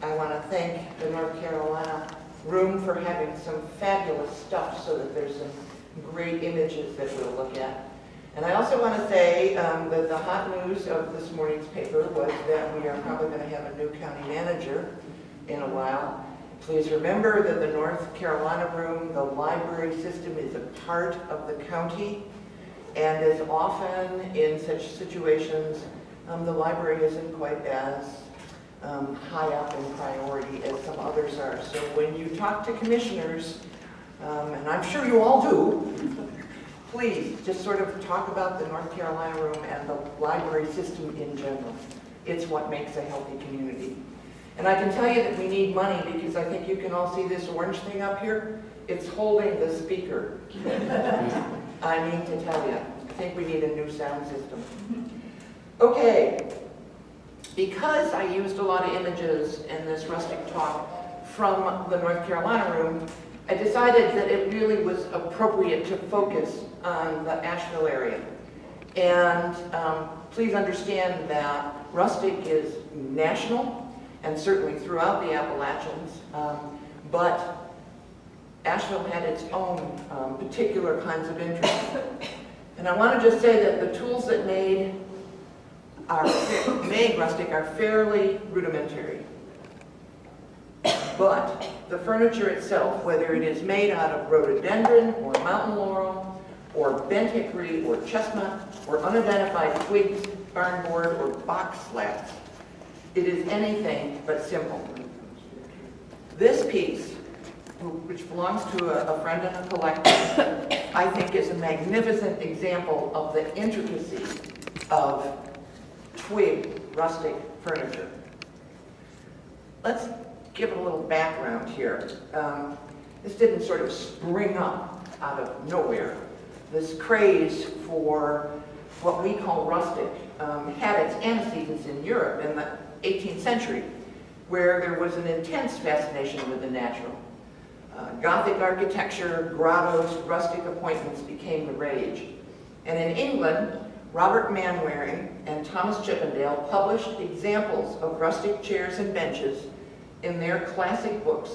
I want to thank the North Carolina room for having some fabulous stuff so that there's some great images that we'll look at. And I also want to say that the hot news of this morning's paper was that we are probably going to have a new county manager in a while. Please remember that the North Carolina room, the library system, is a part of the county, and as often in such situations, the library isn't quite as high up in priority as some others are. So when you talk to commissioners, and I'm sure you all do, please just sort of talk about the North Carolina room and the library system in general. It's what makes a healthy community. And I can tell you that we need money because I think you can all see this orange thing up here. It's holding the speaker. I mean to tell you, I think we need a new sound system. Okay, because I used a lot of images in this rustic talk from the North Carolina room, I decided that it really was appropriate to focus on the Asheville area. And please understand that rustic is national and certainly throughout the Appalachians, but Asheville had its own particular kinds of interest. And I want to just say that the tools that made rustic are fairly rudimentary. But the furniture itself, whether it is made out of rhododendron or mountain laurel or bent hickory or chestnut or unidentified twigs, barnboard, or box slats, it is anything but simple. This piece, which belongs to a friend and a collector, I think is a magnificent example of the intricacy of twig rustic furniture. Let's give it a little background here. This didn't sort of spring up out of nowhere. This craze for what we call rustic had its antecedents in Europe in the 18th century, where there was an intense fascination with the natural. Gothic architecture, grottos, rustic appointments became the rage. And in England, Robert Manwaring and Thomas Chippendale published examples of rustic chairs and benches in their classic books.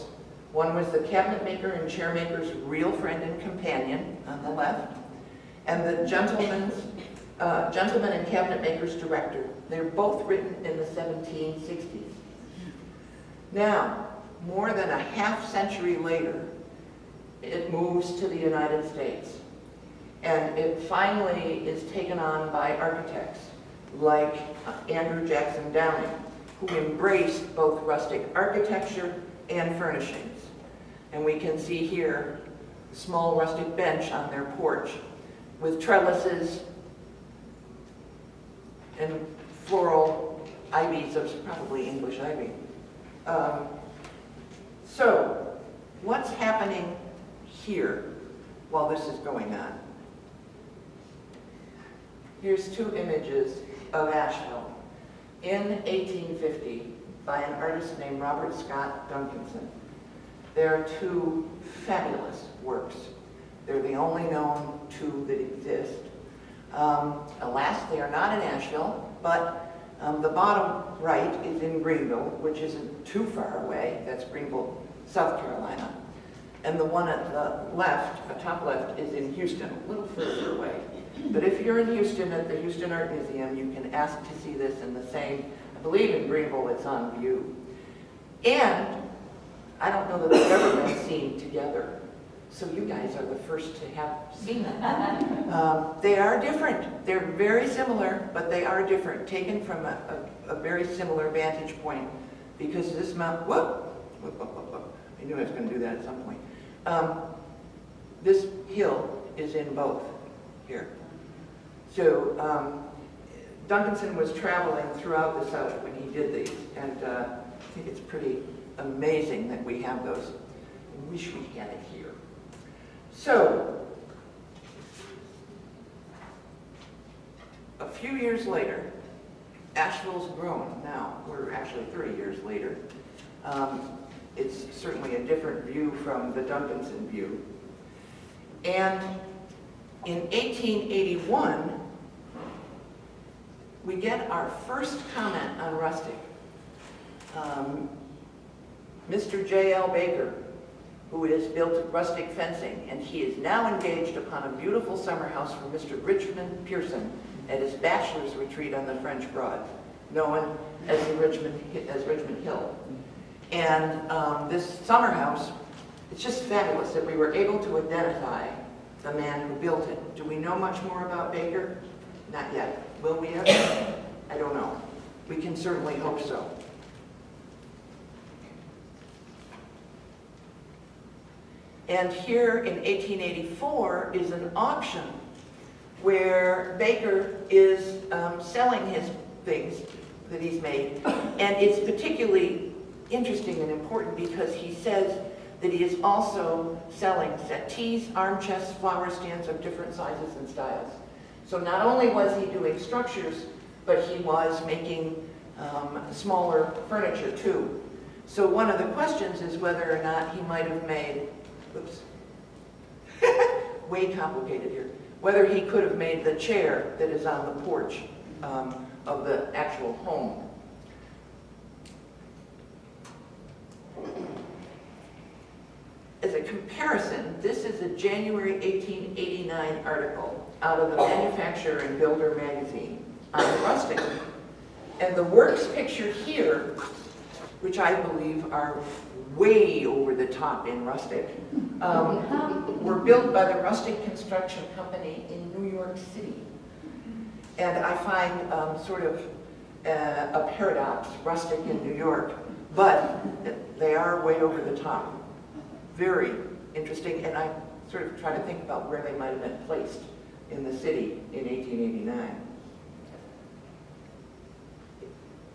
One was The Cabinet Maker and Chairmaker's Real Friend and Companion on the left, and The Gentleman and Cabinet Maker's Director. They're both written in the 1760s. Now, more than a half century later, it moves to the United States. And it finally is taken on by architects like Andrew Jackson Downing, who embraced both rustic architecture and furnishings. And we can see here a small rustic bench on their porch with trellises and floral ivies of probably English ivy. So, what's happening here while this is going on? Here's two images of Asheville in 1850 by an artist named Robert Scott Duncanson. There are two fabulous works. They're the only known two that exist. Alas, they are not in Asheville, but the bottom right is in Greenville, which isn't too far away. That's Greenville, South Carolina. And the one at the left, the top left, is in Houston, a little further away. But if you're in Houston at the Houston Art Museum, you can ask to see this in the same, I believe in Greenville it's on view. And I don't know that they've ever been seen together. So you guys are the first to have seen them. They are different. They're very similar, but they are different, taken from a very similar vantage point. Because this mountain, I knew I was going to do that at some point. This hill is in both here. So Duncanson was traveling throughout the South when he did these, and I think it's pretty amazing that we have those. I wish we had it here. So, a few years later, Asheville's grown. Now, we're actually 30 years later. It's certainly a different view from the Duncanson view. And in 1881, we get our first comment on rustic. Mr. J.L. Baker, who has built rustic fencing, and he is now engaged upon a beautiful summer house for Mr. Richmond Pearson at his bachelor's retreat on the French Broad, known as Richmond Hill. And this summer house, it's just fabulous that we were able to identify the man who built it. Do we know much more about Baker? Not yet. Will we ever? I don't know. We can certainly hope so. And here in 1884 is an auction where Baker is selling his things that he's made. And it's particularly interesting and important because he says that he is also selling settees, arm chests, flower stands of different sizes and styles. So not only was he doing structures, but he was making smaller furniture too. So one of the questions is whether or not he might have made, oops, way complicated here, whether he could have made the chair that is on the porch of the actual home. As a comparison, this is a January 1889 article out of the Manufacturer and Builder magazine on rustic. And the works pictured here, which I believe are way over the top in rustic, were built by the Rustic Construction Company in New York City. And I find sort of a paradox, rustic in New York, but they are way over the top. Very interesting, and I sort of try to think about where they might have been placed in the city in 1889.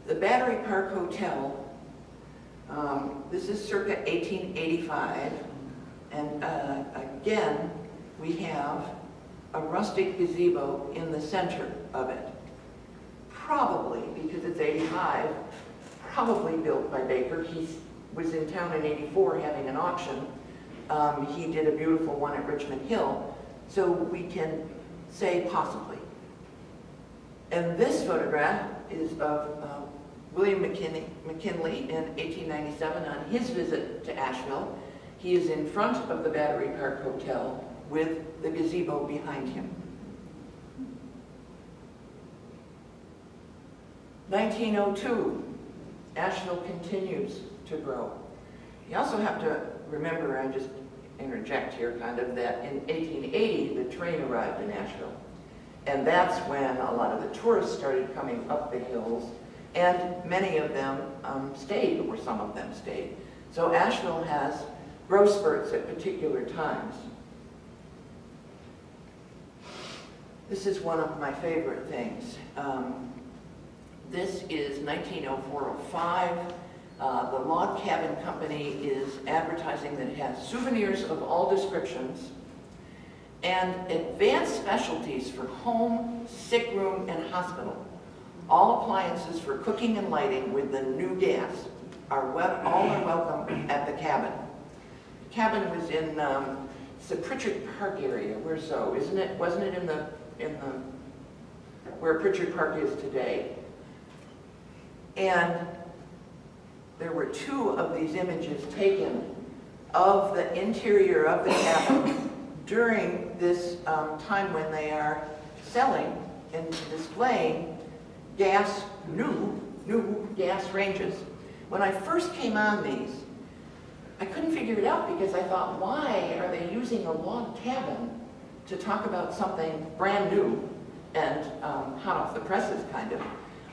The Battery Park Hotel, this is circa 1885, and again, we have a rustic gazebo in the center of it. Probably, because it's 85, probably built by Baker. He was in town in 84 having an auction. He did a beautiful one at Richmond Hill, so we can say possibly. And this photograph is of William McKinley in 1897 on his visit to Asheville. He is in front of the Battery Park Hotel with the gazebo behind him. 1902, Asheville continues to grow. You also have to remember, I just interject here kind of, that in 1880 the train arrived in Asheville. And that's when a lot of the tourists started coming up the hills, and many of them stayed, or some of them stayed. So Asheville has growth spurts at particular times. This is one of my favorite things. This is 1904-05. The Log Cabin Company is advertising that it has souvenirs of all descriptions and advanced specialties for home, sick room, and hospital. All appliances for cooking and lighting with the new gas all are welcome at the cabin. The cabin was in the Pritchard Park area. Where's so? Isn't it? Wasn't it in the where Pritchard Park is today? And there were two of these images taken of the interior of the cabin during this time when they are selling and displaying new gas ranges. When I first came on these, I couldn't figure it out because I thought, why are they using a log cabin to talk about something brand new and hot off the presses kind of,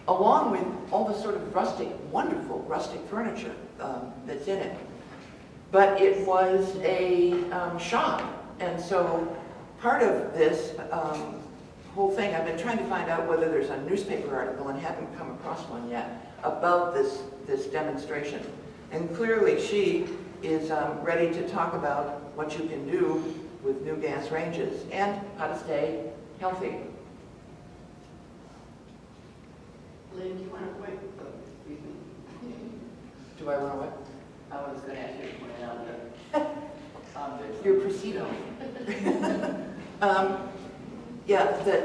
along with all the sort of rustic, wonderful rustic furniture that's in it. But it was a shop, and so part of this whole thing, I've been trying to find out whether there's a newspaper article, and haven't come across one yet, about this demonstration. And clearly she is ready to talk about what you can do with new gas ranges and how to stay healthy. Lynn, do you want to point? Oh, excuse me. Do I want to what? I was going to ask you to point out the You're proceeding. Yeah,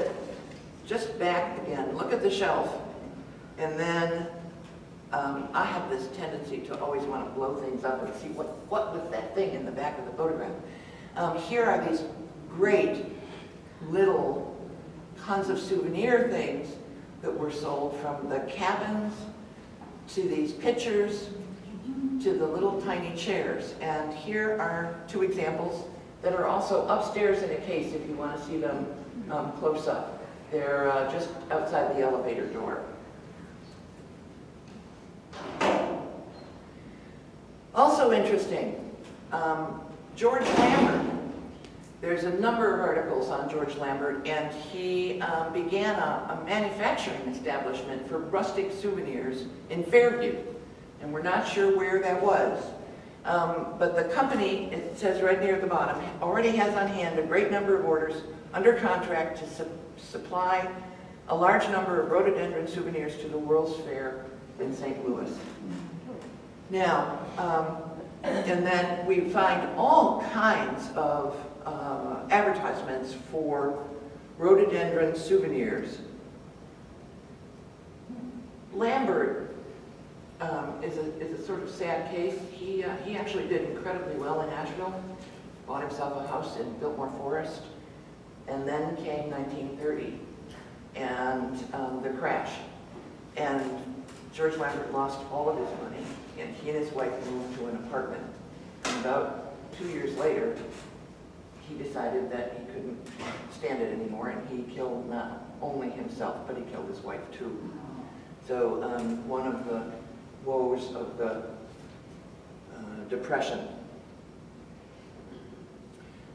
just back again. Look at the shelf, and then I have this tendency to always want to blow things up and see what was that thing in the back of the photograph. Here are these great little kinds of souvenir things that were sold, from the cabins to these pictures to the little tiny chairs. And here are two examples that are also upstairs in a case if you want to see them close up. They're just outside the elevator door. Also interesting, George Lambert. There's a number of articles on George Lambert, and he began a manufacturing establishment for rustic souvenirs in Fairview, and we're not sure where that was. But the company, it says right near the bottom, already has on hand a great number of orders under contract to supply a large number of rhododendron souvenirs to the World's Fair in St. Louis. Now, and then we find all kinds of advertisements for rhododendron souvenirs. Lambert is a sort of sad case. He actually did incredibly well in Asheville, bought himself a house in Biltmore Forest, and then came 1930 and the crash. And George Lambert lost all of his money, and he and his wife moved to an apartment. And about 2 years later, he decided that he couldn't stand it anymore, and he killed not only himself, but he killed his wife too. So one of the woes of the Depression.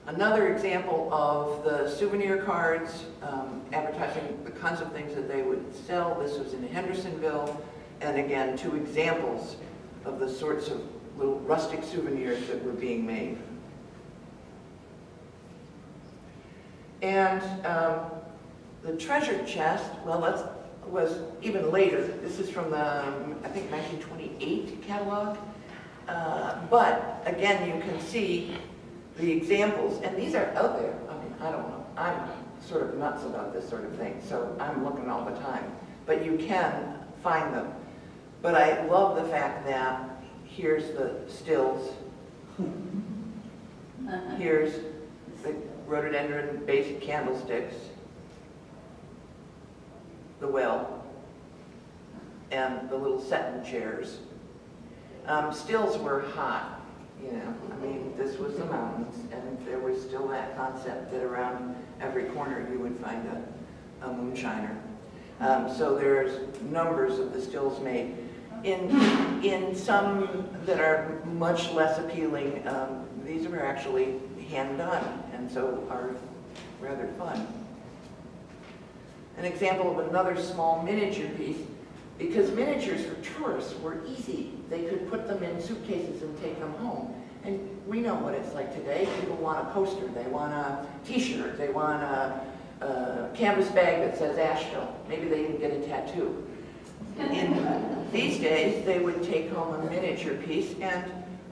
Another example of the souvenir cards advertising the kinds of things that they would sell. This was in Hendersonville, and again, two examples of the sorts of little rustic souvenirs that were being made. And the treasure chest, well, that was even later. This is from the, I think, 1928 catalog. But again, you can see the examples, and these are out there. I mean, I don't know. I'm sort of nuts about this sort of thing, so I'm looking all the time. But you can find them. But I love the fact that here's the stills. Here's the rhododendron-based candlesticks, the well, and the little setting chairs. Stills were hot, you know. I mean, this was the mountains, and there was still that concept that around every corner you would find a moonshiner. So there's numbers of the stills made. In some that are much less appealing, these are actually hand done, and so are rather fun. An example of another small miniature piece, because miniatures for tourists were easy. They could put them in suitcases and take them home. And we know what it's like today. People want a poster, they want a t-shirt, they want a canvas bag that says Asheville. Maybe they even get a tattoo. In these days, they would take home a miniature piece, and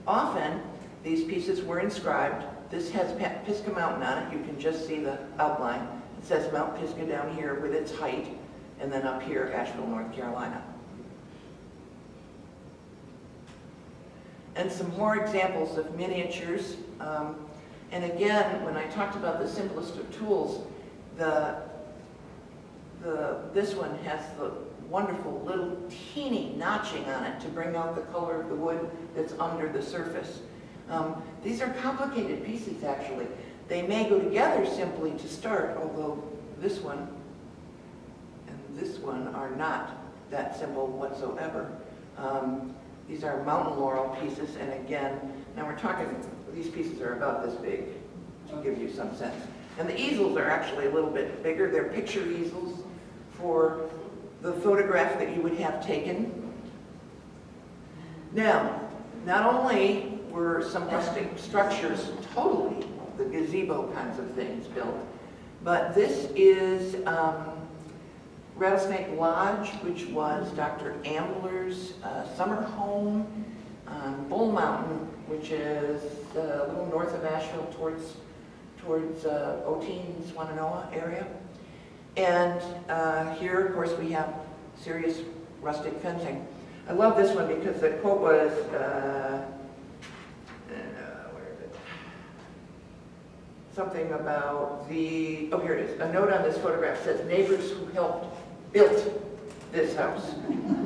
often these pieces were inscribed. This has Pisgah Mountain on it. You can just see the outline. It says Mount Pisgah down here with its height, and then up here, Asheville, North Carolina. And some more examples of miniatures. And again, when I talked about the simplest of tools, this one has the wonderful little teeny notching on it to bring out the color of the wood that's under the surface. These are complicated pieces, actually. They may go together simply to start, although this one and this one are not that simple whatsoever. These are mountain laurel pieces, and again, now we're talking, these pieces are about this big, to give you some sense. And the easels are actually a little bit bigger. They're picture easels for the photograph that you would have taken. Now, not only were some rustic structures totally the gazebo kinds of things built, but this is Rattlesnake Lodge, which was Dr. Ambler's summer home on Bull Mountain, which is a little north of Asheville towards Otine, Swannanoa area. And here, of course, we have serious rustic fencing. I love this one because the quote was, where is it? Something about the, oh, here it is. A note on this photograph says, neighbors who built this house,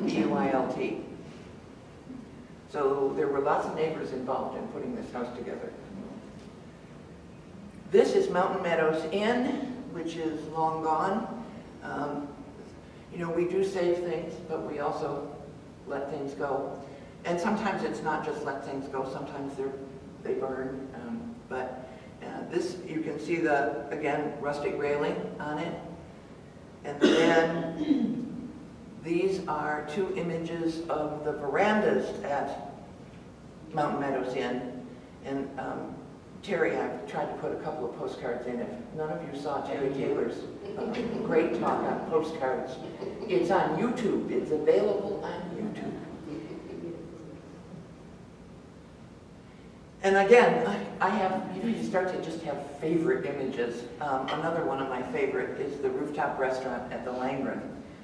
B-U-I-L-T. So there were lots of neighbors involved in putting this house together. This is Mountain Meadows Inn, which is long gone. You know, we do save things, but we also let things go. And sometimes it's not just let things go, sometimes they burn. This, you can see the, again, rustic railing on it. And then these are two images of the verandas at Mountain Meadows Inn. And Terry, I've tried to put a couple of postcards in. If none of you saw Terry Taylor's great talk on postcards, it's on YouTube. It's available on YouTube. And again, I have, you start to just have favorite images. Another one of my favorite is the rooftop restaurant at the Langren,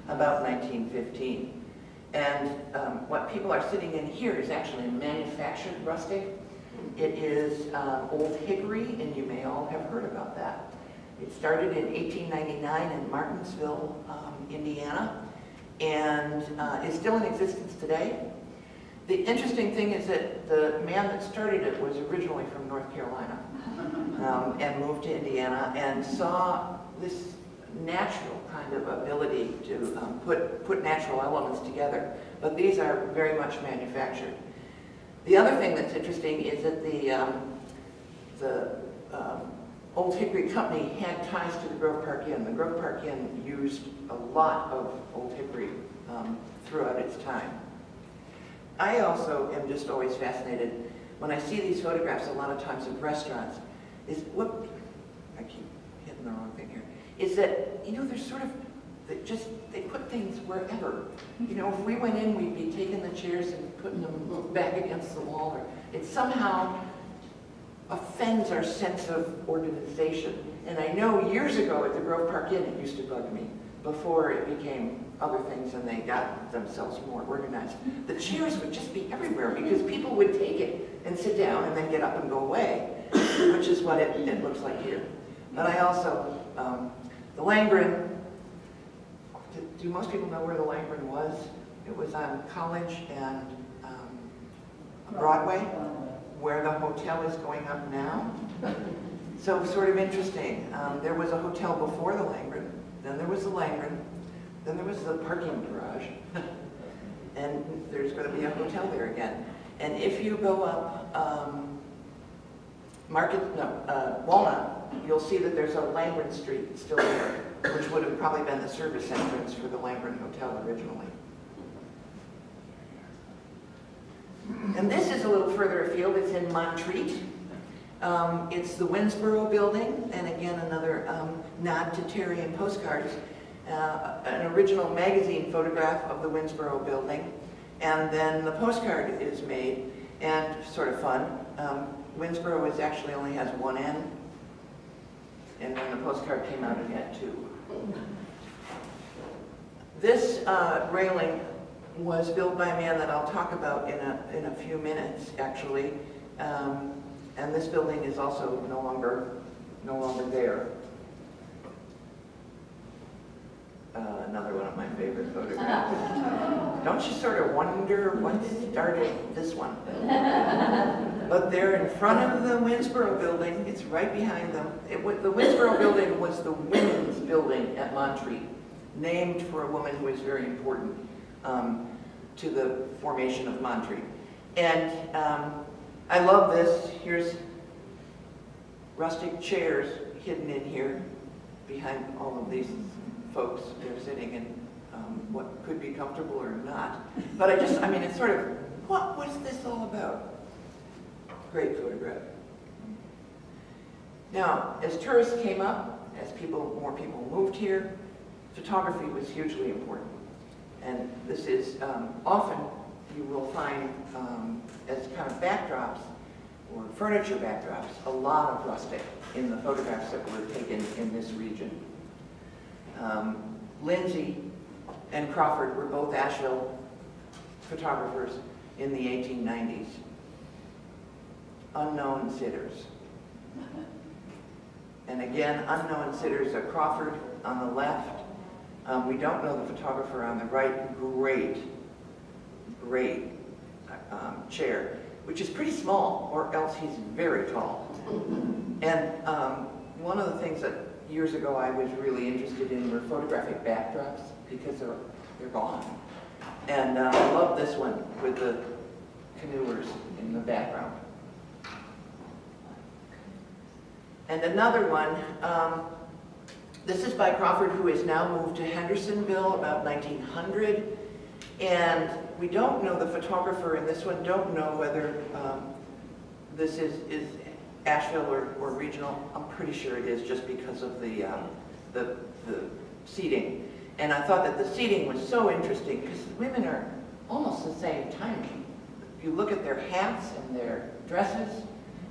about 1915. And what people are sitting in here is actually manufactured rustic. It is old hickory, and you may all have heard about that. It started in 1899 in Martinsville, Indiana, and is still in existence today. The interesting thing is that the man that started it was originally from North Carolina and moved to Indiana and saw this natural kind of ability to put natural elements together. But these are very much manufactured. The other thing that's interesting is that the Old Hickory Company had ties to the Grove Park Inn. The Grove Park Inn used a lot of Old Hickory throughout its time. I also am just always fascinated when I see these photographs a lot of times of restaurants. I keep hitting the wrong thing here. Is that, you know, there's sort of, they put things wherever. You know, if we went in, we'd be taking the chairs and putting them back against the wall. Or it somehow offends our sense of organization. And I know years ago at the Grove Park Inn, it used to bug me before it became other things and they got themselves more organized. The chairs would just be everywhere because people would take it and sit down and then get up and go away, which is what it looks like here. But I also, the Langren, do most people know where the Langren was? It was on College and Broadway, where the hotel is going up now. So sort of interesting. There was a hotel before the Langren, then there was the Langren, then there was the parking garage, and there's going to be a hotel there again. And if you go up Walnut, you'll see that there's a Langren Street still there, which would have probably been the service entrance for the Langren Hotel originally. And this is a little further afield. It's in Montreat. It's the Winsboro building, and again another nod to Terry and postcards. An original magazine photograph of the Winsboro building, and then the postcard is made, and sort of fun. Winsboro actually only has one end, and when the postcard came out it had two. This railing was built by a man that I'll talk about in a few minutes, actually. And this building is also no longer there. Another one of my favorite photographs. Don't you sort of wonder what started this one? But they're in front of the Winsboro building. It's right behind them. The Winsboro building was the women's building at Montreat, named for a woman who is very important to the formation of Montreat. And I love this. Here's rustic chairs hidden in here behind all of these folks. They're sitting in what could be comfortable or not. But I mean, it's sort of, what's this all about? Great photograph. Now, as tourists came up, as more people moved here, photography was hugely important. And this is often you will find as kind of backdrops or furniture backdrops, a lot of rustic in the photographs that were taken in this region. Lindsay and Crawford were both Asheville photographers in the 1890s. Unknown sitters. And again, unknown sitters are Crawford on the left. We don't know the photographer on the right. Great chair, which is pretty small, or else he's very tall. And one of the things that years ago I was really interested in were photographic backdrops, because they're gone. And I love this one with the canoers in the background. And another one, this is by Crawford, who has now moved to Hendersonville about 1900. And we don't know the photographer in this one, don't know whether this is Asheville or regional. I'm pretty sure it is, just because of the seating. And I thought that the seating was so interesting, because the women are almost the same time. If you look at their hats and their dresses,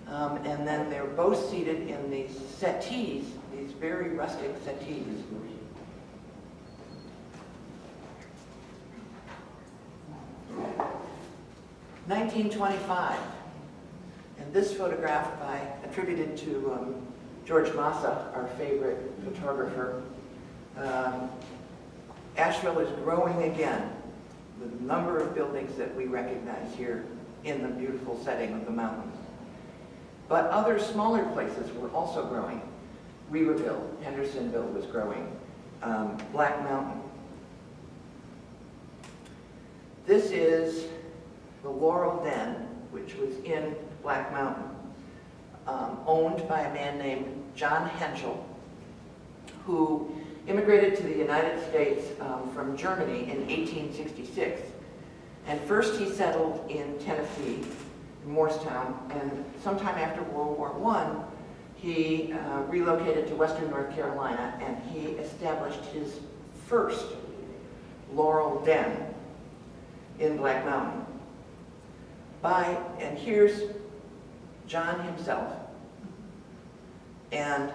and then they're both seated in these settees, these very rustic settees. (1925), and this photograph attributed to George Massa, our favorite photographer. Asheville is growing again, the number of buildings that we recognize here in the beautiful setting of the mountains. But other smaller places were also growing. Weaverville, Hendersonville was growing. Black Mountain. This is the Laurel Den, which was in Black Mountain, owned by a man named John Henschel, who immigrated to the United States from Germany in 1866. And first he settled in Tennessee, in Morristown, and sometime after World War I, he relocated to Western North Carolina, and he established his first Laurel Den in Black Mountain. And here's John himself, and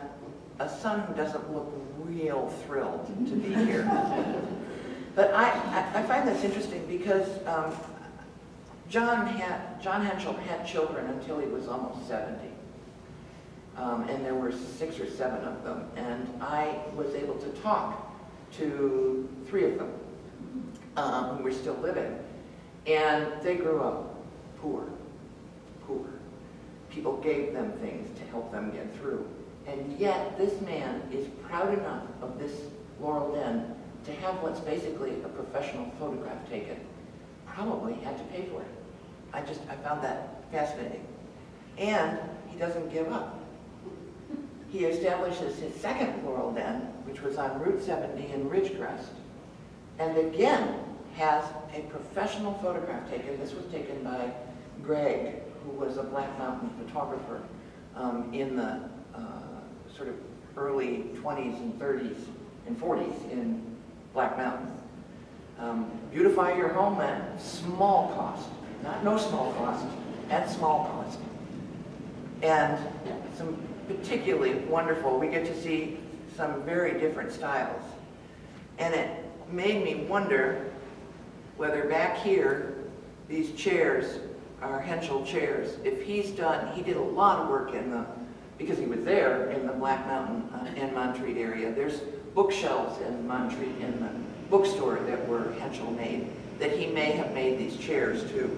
a son who doesn't look real thrilled to be here. But I find this interesting because John Henschel had children until he was almost 70. And there were 6 or 7 of them. And I was able to talk to 3 of them who were still living. And they grew up poor. People gave them things to help them get through. And yet this man is proud enough of this Laurel Den to have what's basically a professional photograph taken. Probably had to pay for it. I found that fascinating. And he doesn't give up. He establishes his second Laurel Den, which was on Route 70 in Ridgecrest, and again has a professional photograph taken. This was taken by Greg, who was a Black Mountain photographer in the sort of early 20s and 30s and 40s in Black Mountain. Beautify your home at small cost, not no small cost, at small cost. And some particularly wonderful, we get to see some very different styles. And it made me wonder whether back here, these chairs are Henschel chairs. If he did a lot of work because he was there in the Black Mountain and Montreat area. There's bookshelves in Montreat in the bookstore that were Henschel made, that he may have made these chairs too.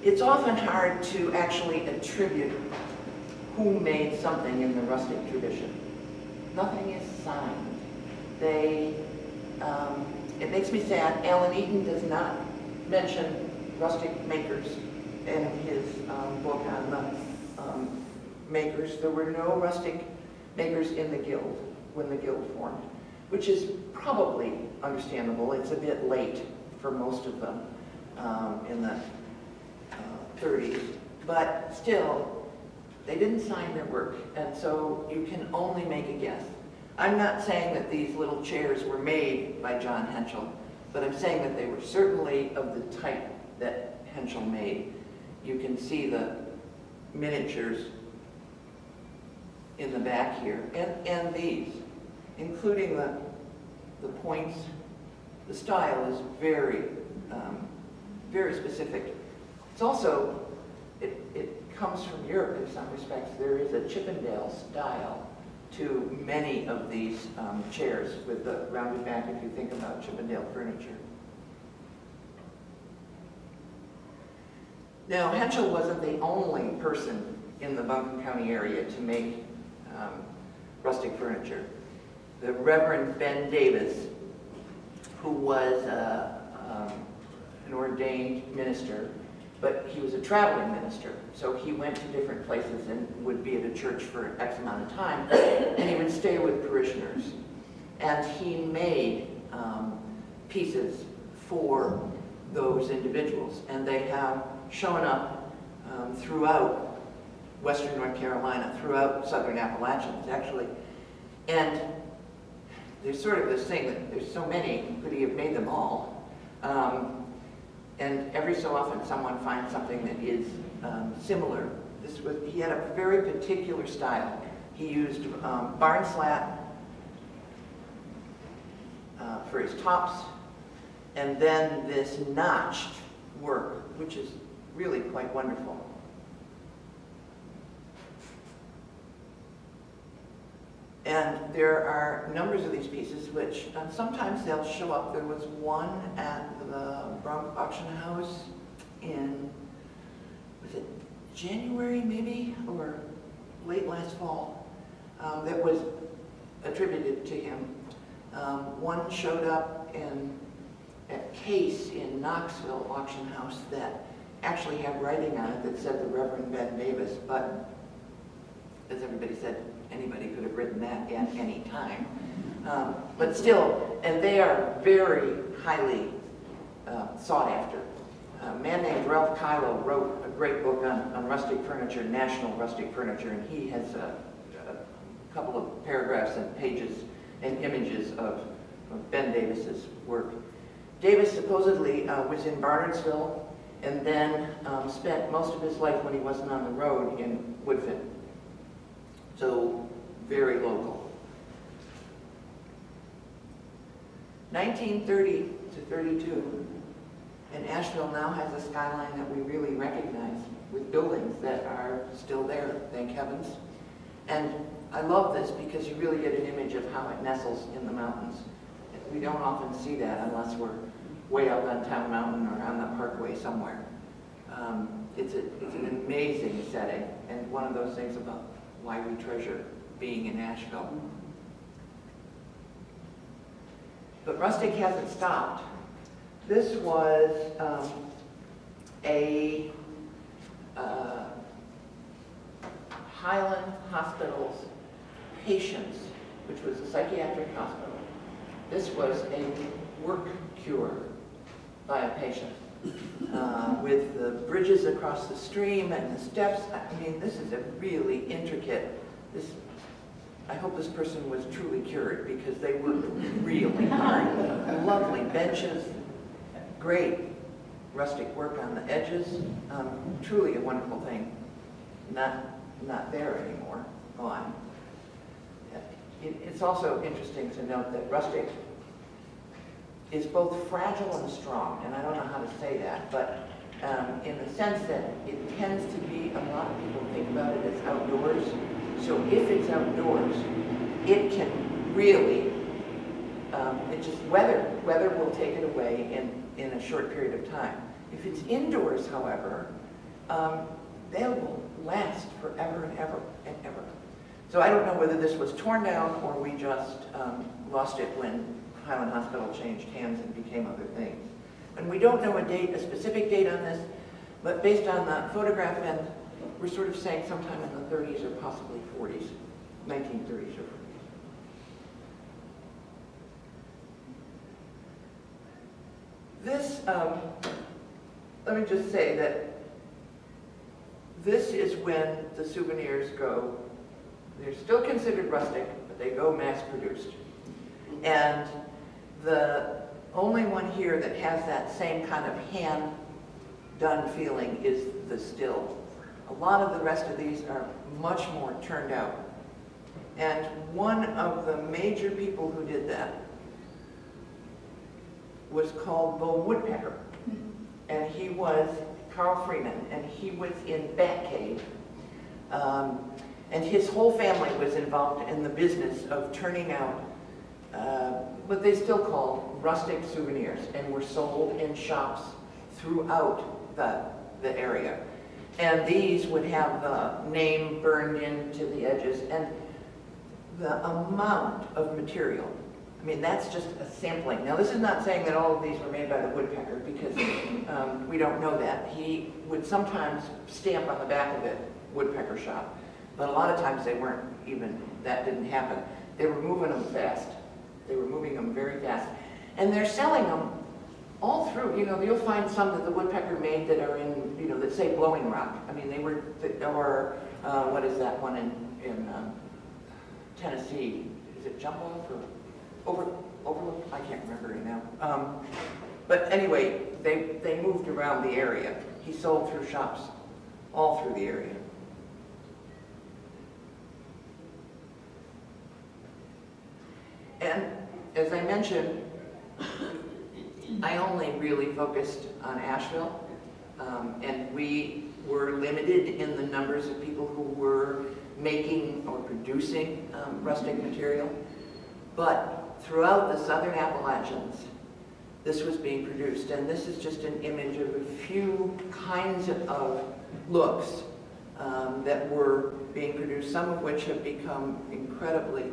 It's often hard to actually attribute who made something in the rustic tradition. Nothing is signed. It makes me sad. Alan Eaton does not mention rustic makers in his book on the makers. There were no rustic makers in the guild when the guild formed, which is probably understandable. It's a bit late for most of them in the 30s, but still, they didn't sign their work, and so you can only make a guess. I'm not saying that these little chairs were made by John Henschel, but I'm saying that they were certainly of the type that Henschel made. You can see the miniatures in the back here, and these, including the points The style is very, very specific. It's also, it comes from Europe in some respects. There is a Chippendale style to many of these chairs with the rounded back, if you think about Chippendale furniture. Now, Henschel wasn't the only person in the Buncombe County area to make rustic furniture. The Reverend Ben Davis, who was an ordained minister, but he was a traveling minister, so he went to different places and would be at a church for X amount of time, and he would stay with parishioners. And he made pieces for those individuals, and they have shown up throughout Western North Carolina, throughout Southern Appalachians, actually. And there's sort of this thing that there's so many, could he have made them all? And every so often someone finds something that is similar. He had a very particular style. He used barn slat for his tops, and then this notched work, which is really quite wonderful. And there are numbers of these pieces which sometimes they'll show up. There was one at the Bronx Auction House in, was it January maybe, or late last fall, that was attributed to him. One showed up at Case in Knoxville Auction House that actually had writing on it that said the Reverend Ben Davis, but as everybody said, anybody could have written that at any time. But still, and they are very highly sought after. A man named Ralph Kylo wrote a great book on rustic furniture, national rustic furniture, and he has a couple of paragraphs and pages and images of Ben Davis's work. Davis supposedly was in Barnardsville and then spent most of his life when he wasn't on the road in Woodfin. So, very local. 1930 to 32, and Asheville now has a skyline that we really recognize with buildings that are still there, thank heavens. And I love this because you really get an image of how it nestles in the mountains. We don't often see that unless we're way up on Town Mountain or on the Parkway somewhere. It's an amazing setting, and one of those things about why we treasure being in Asheville. But rustic hasn't stopped. This was a Highland Hospital's patients, which was a psychiatric hospital. This was a work cure by a patient. With the bridges across the stream and the steps. I mean, this is a really intricate, I hope this person was truly cured because they worked really hard. Lovely benches, great rustic work on the edges. Truly a wonderful thing. Not there anymore, gone. It's also interesting to note that rustic is both fragile and strong, and I don't know how to say that, but in the sense that it tends to be, a lot of people think about it as outdoors. So if it's outdoors, it can really, it just, weather will take it away in a short period of time. If it's indoors, however, they will last forever and ever and ever. So I don't know whether this was torn down or we just lost it when Highland Hospital changed hands and became other things. And we don't know a specific date on this, but based on the photograph, and we're sort of saying sometime in the 30s or possibly 40s, 1930s or 40s. This, let me just say that this is when the souvenirs go, they're still considered rustic, but they go mass-produced. And the only one here that has that same kind of hand-done feeling is the still. A lot of the rest of these are much more turned out. And one of the major people who did that was called Bo Woodpecker. And he was Carl Freeman, and he was in Batcave. And his whole family was involved in the business of turning out what they still call rustic souvenirs, and were sold in shops throughout the area. And these would have the name burned into the edges, and the amount of material. I mean, that's just a sampling. Now, this is not saying that all of these were made by the woodpecker, because we don't know that. He would sometimes stamp on the back of it, woodpecker shop, but a lot of times they weren't even, that didn't happen. They were moving them fast. They were moving them very fast. And they're selling them all through. You know, you'll find some that the woodpecker made that are in, you know, that say Blowing Rock. I mean, they were, or what is that one in Tennessee? Is it Jump Off or Overlook? I can't remember right now. But anyway, they moved around the area. He sold through shops all through the area. And as I mentioned, I only really focused on Asheville, and we were limited in the numbers of people who were making or producing rustic material. But throughout the southern Appalachians, this was being produced, and this is just an image of a few kinds of looks that were being produced, some of which have become incredibly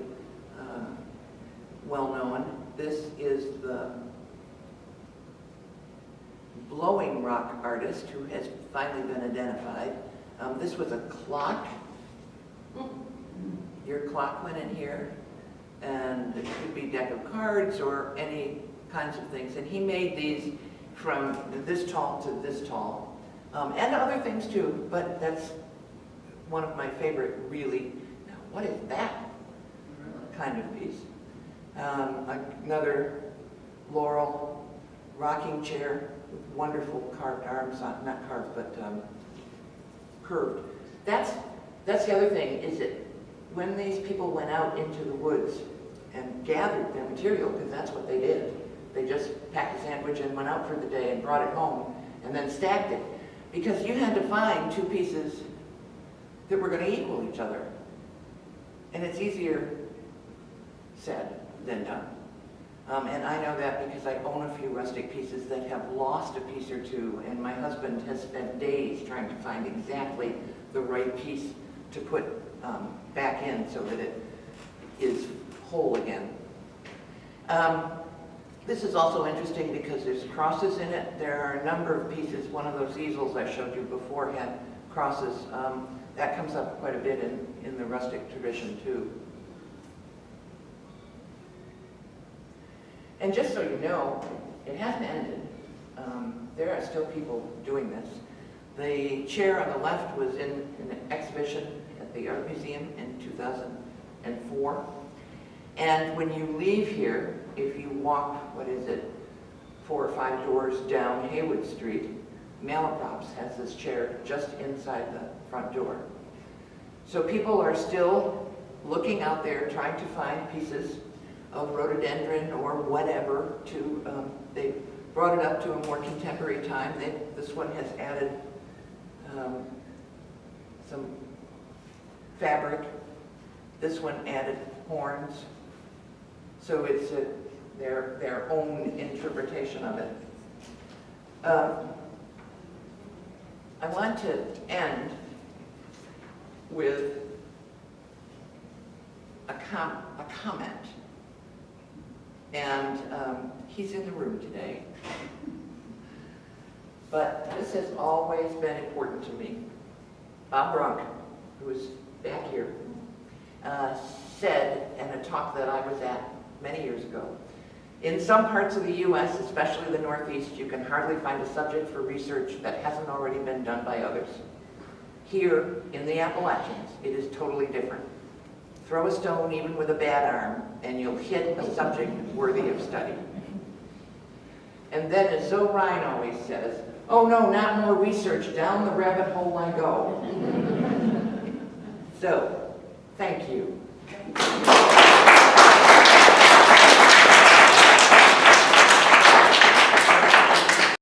well-known. This is the Blowing Rock artist who has finally been identified. This was a clock. Your clock went in here, and it could be a deck of cards or any kinds of things. And he made these from this tall to this tall, and other things too, but that's one of my favorite, really. Now, what is that kind of piece? Another laurel rocking chair with wonderful carved arms on, not carved, but curved. That's the other thing, is that when these people went out into the woods and gathered their material, because that's what they did, they just packed a sandwich and went out for the day and brought it home and then stacked it, because you had to find two pieces that were going to equal each other. And it's easier said than done. And I know that because I own a few rustic pieces that have lost a piece or two, and my husband has spent days trying to find exactly the right piece to put back in so that it is whole again. This is also interesting because there's crosses in it. There are a number of pieces. One of those easels I showed you before had crosses. That comes up quite a bit in the rustic tradition too. And just so you know, it hasn't ended. There are still people doing this. The chair on the left was in an exhibition at the Art Museum in 2004. And when you leave here, if you walk, 4 or 5 doors down Haywood Street, Malaprops has this chair just inside the front door. So people are still looking out there, trying to find pieces of rhododendron or whatever to, they brought it up to a more contemporary time. This one has added some fabric. This one added horns. So it's their own interpretation of it. I want to end with a comment. And he's in the room today. But this has always been important to me. Bob Brunk, who is back here, said in a talk that I was at many years ago, in some parts of the U.S., especially the Northeast, you can hardly find a subject for research that hasn't already been done by others. Here, in the Appalachians, it is totally different. Throw a stone even with a bad arm, and you'll hit a subject worthy of study. And then, as Zoe Ryan always says, oh no, not more research, down the rabbit hole I go. So, thank you.